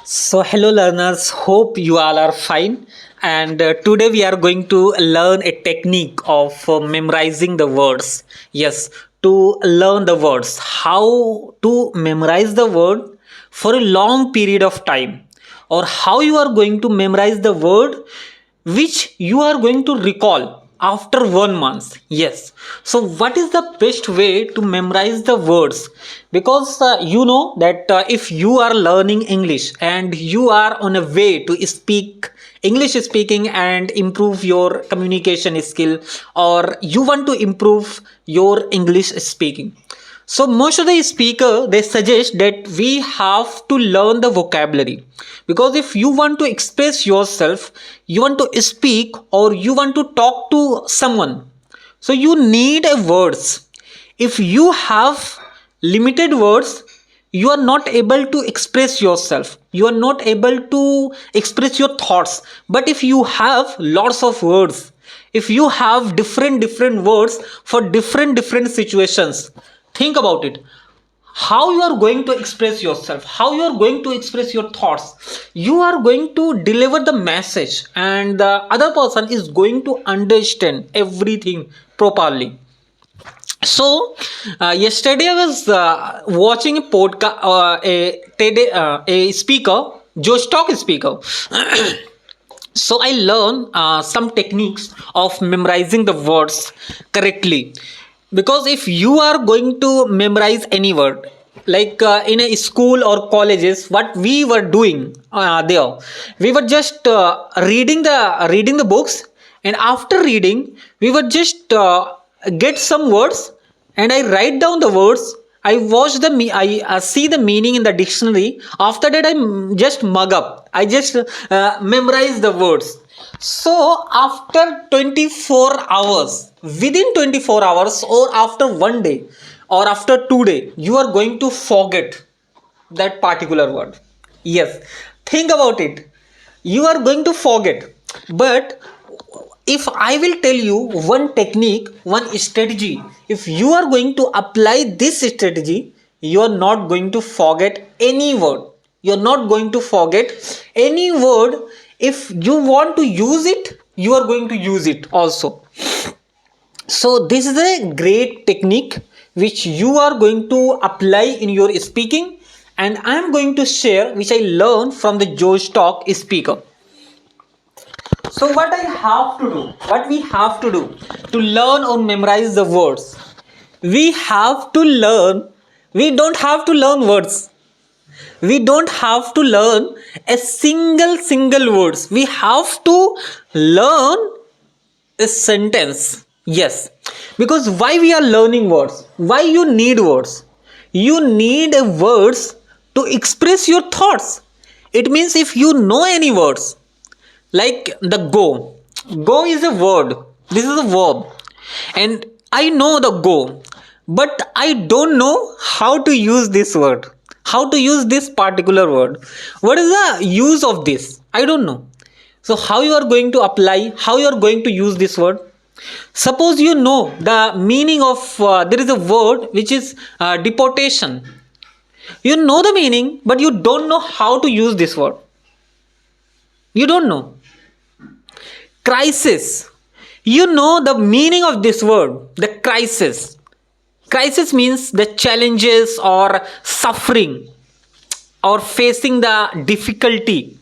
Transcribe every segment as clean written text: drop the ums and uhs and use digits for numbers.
So, hello learners, hope you all are fine. And today we are going to learn a technique of memorizing the words. Yes, to learn the words, how to memorize the word for a long period of time, or how you are going to memorize the word which you are going to recall after 1 month. Yes, so what is the best way to memorize the words? Because you know that if you are learning English and you are on a way to speak English speaking and improve your communication skill, or you want to improve your English speaking, so most of the speaker they suggest that we have to learn the vocabulary, because if you want to express yourself, you want to speak or you want to talk to someone, so you need a words. If you have limited words, you are not able to express yourself, you are not able to express your thoughts. But if you have lots of words, if you have different words for different situations, think about it, how you are going to express yourself, how you are going to express your thoughts. You are going to deliver the message and the other person is going to understand everything properly. So yesterday I was watching a podcast, a speaker, Josh Talk speaker. So I learned some techniques of memorizing the words correctly. Because if you are going to memorize any word, like in a school or colleges, what we were doing there, we were just reading the books, and after reading, we were just get some words, and I write down the words. I watch I see the meaning in the dictionary. After that, just mug up. I just memorize the words. So after 24 hours, within 24 hours, or after 1 day, or after 2 day, you are going to forget that particular word. Yes, think about it. You are going to forget. But if I will tell you one technique, one strategy, if you are going to apply this strategy, you are not going to forget any word. You are not going to forget any word. If you want to use it, you are going to use it also. So this is a great technique which you are going to apply in your speaking, and I am going to share which I learned from the Josh Talk speaker. So what I have to do, what we have to learn or memorize the words, we have to learn, we don't have to learn words. We don't have to learn a single words. We have to learn a sentence. Yes. Because why we are learning words? Why you need words? You need a words to express your thoughts. It means if you know any words, like the go is a word, this is a verb, and I know the go, but I don't know how to use this word, how to use this particular word. What is the use of this? I don't know. So how you are going to apply, how you are going to use this word? Suppose you know the meaning of there is a word which is deportation. You know the meaning, but you don't know how to use this word. You don't know. Crisis. You know the meaning of this word, the crisis. Crisis means the challenges or suffering or facing the difficulty.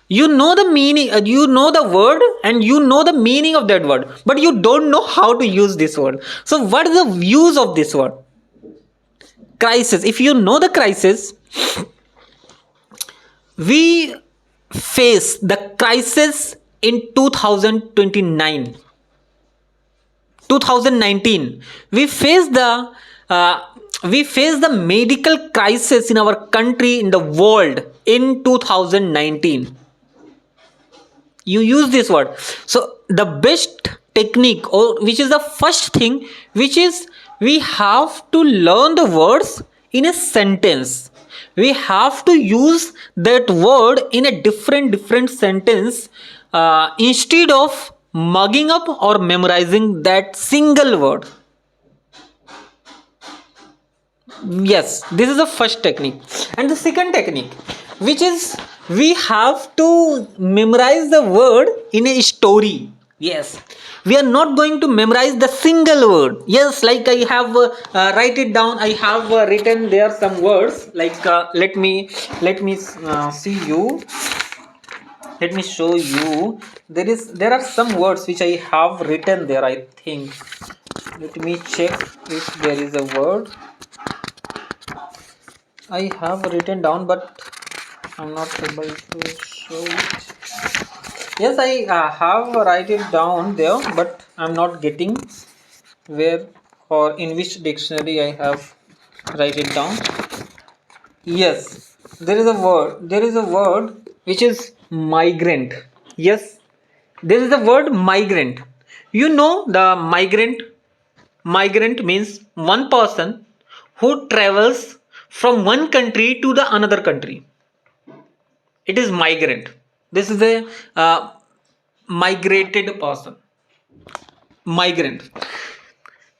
You know the meaning, you know the word and you know the meaning of that word, but you don't know how to use this word. So what is the use of this word? Crisis. If you know the crisis, we face the crisis in 2019. We face the medical crisis in our country, in the world, in 2019. You use this word. So the best technique, or which is the first thing, which is we have to learn the words in a sentence. We have to use that word in a different sentence, instead of mugging up or memorizing that single word. Yes, this is the first technique. And the second technique, which is we have to memorize the word in a story. Yes, we are not going to memorize the single word. Yes, like I have write it down. I have written there some words. Like let me see you. Let me show you. There are some words which I have written there. I think. Let me check if there is a word I have written down, but I'm not able to show it. Yes, I have write it down there, but I'm not getting where or in which dictionary I have write it down. Yes, there is a word. There is a word which is migrant. Yes, there is the word migrant. You know the migrant. Migrant means one person who travels from one country to the another country. It is migrant. This is a migrated person. Migrant.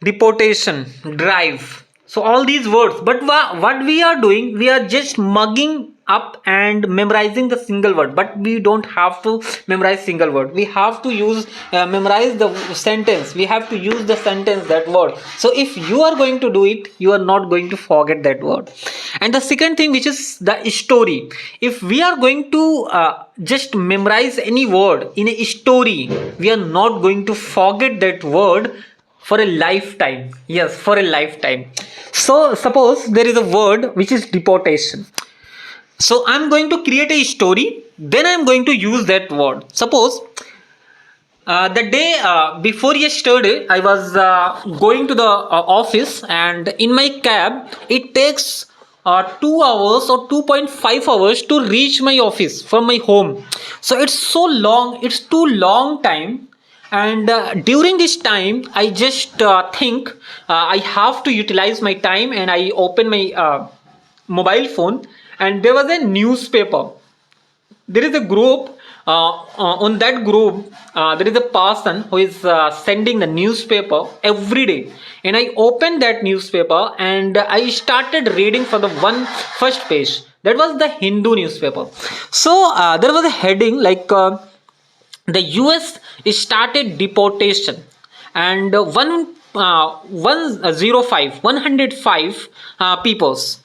Deportation, drive. So all these words, but what we are doing, we are just mugging up and memorizing the single word, but we don't have to memorize single word. We have to use memorize the sentence. We have to use the sentence, that word. So if you are going to do it, you are not going to forget that word. And the second thing, which is the story. If we are going to just memorize any word in a story, we are not going to forget that word for a lifetime. Yes, for a lifetime. So suppose there is a word which is deportation. So I'm going to create a story, then I'm going to use that word. Suppose the day before yesterday, I was going to the office, and in my cab, it takes 2 hours or 2.5 hours to reach my office from my home. So it's so long, it's too long time. And during this time, I just think I have to utilize my time, and I open my mobile phone, and there was a newspaper. There is a group, on that group there is a person who is sending the newspaper every day, and I opened that newspaper and I started reading for the one first page. That was the Hindu newspaper. So there was a heading like the US started deportation, and 105 peoples.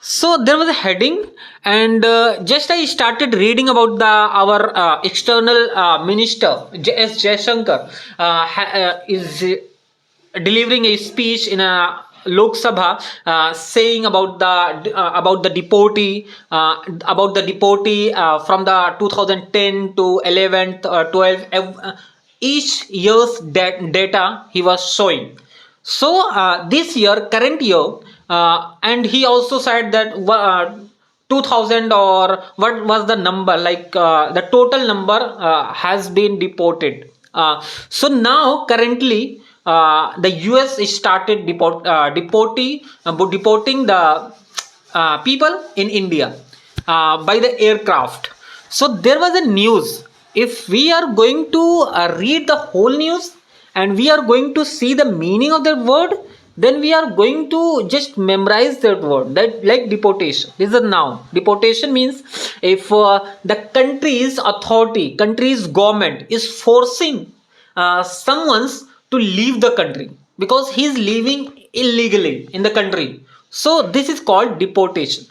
So there was a heading, and just I started reading about the our external minister S. Jaishankar is delivering a speech in a Lok Sabha, saying about the deportee, from the 2010 to 11th 12, each year's data he was showing. So this year, current year, and he also said that 2000, or what was the number, like the total number has been deported. So now currently the US started deporting the people in India by the aircraft. So there was a news. If we are going to read the whole news, and we are going to see the meaning of that word, then we are going to just memorize that word. That, like deportation, this is a noun. Deportation means if the country's authority, country's government is forcing someone's to leave the country because he is living illegally in the country. So this is called deportation.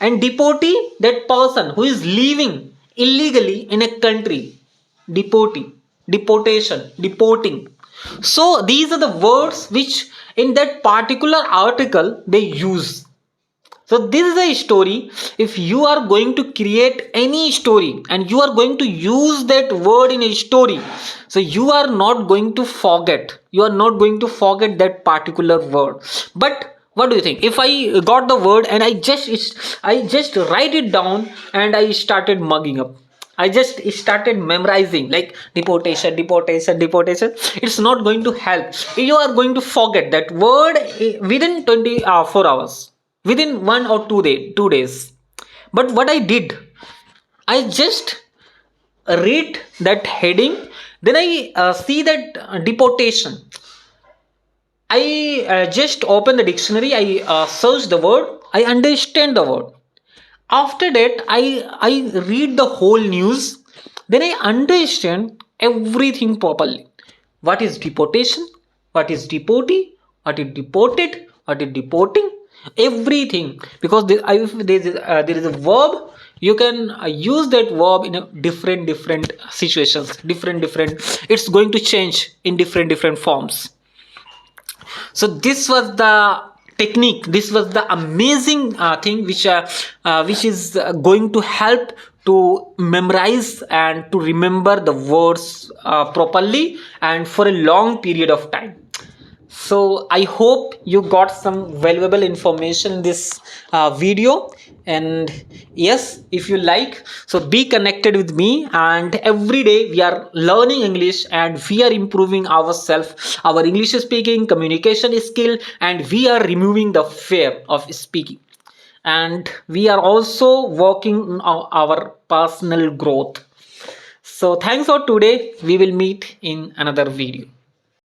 And deportee, that person who is living illegally in a country. Deportee, deportation, deporting. So these are the words which in that particular article they use. So this is a story. If you are going to create any story and you are going to use that word in a story, so you are not going to forget. You are not going to forget that particular word. But what do you think? If I got the word and I just write it down and I started mugging up. I just started memorizing like deportation, deportation, deportation. It's not going to help. You are going to forget that word within 24 hours, within 1 or 2 days. But what I did, I just read that heading, then I see that deportation. I just open the dictionary, I search the word, I understand the word. After that, I read the whole news, then I understand everything properly. What is deportation? What is deportee? What is deported? What is deporting? Everything, because if there is a verb, you can use that verb in a different situations, different. It's going to change in different forms. So this was the technique, this was the amazing thing which is going to help to memorize and to remember the words properly and for a long period of time. So I hope you got some valuable information in this video. And yes, if you like, so be connected with me, and every day we are learning English and we are improving ourselves, our English speaking communication skill, and we are removing the fear of speaking, and we are also working on our personal growth. So thanks for today, we will meet in another video.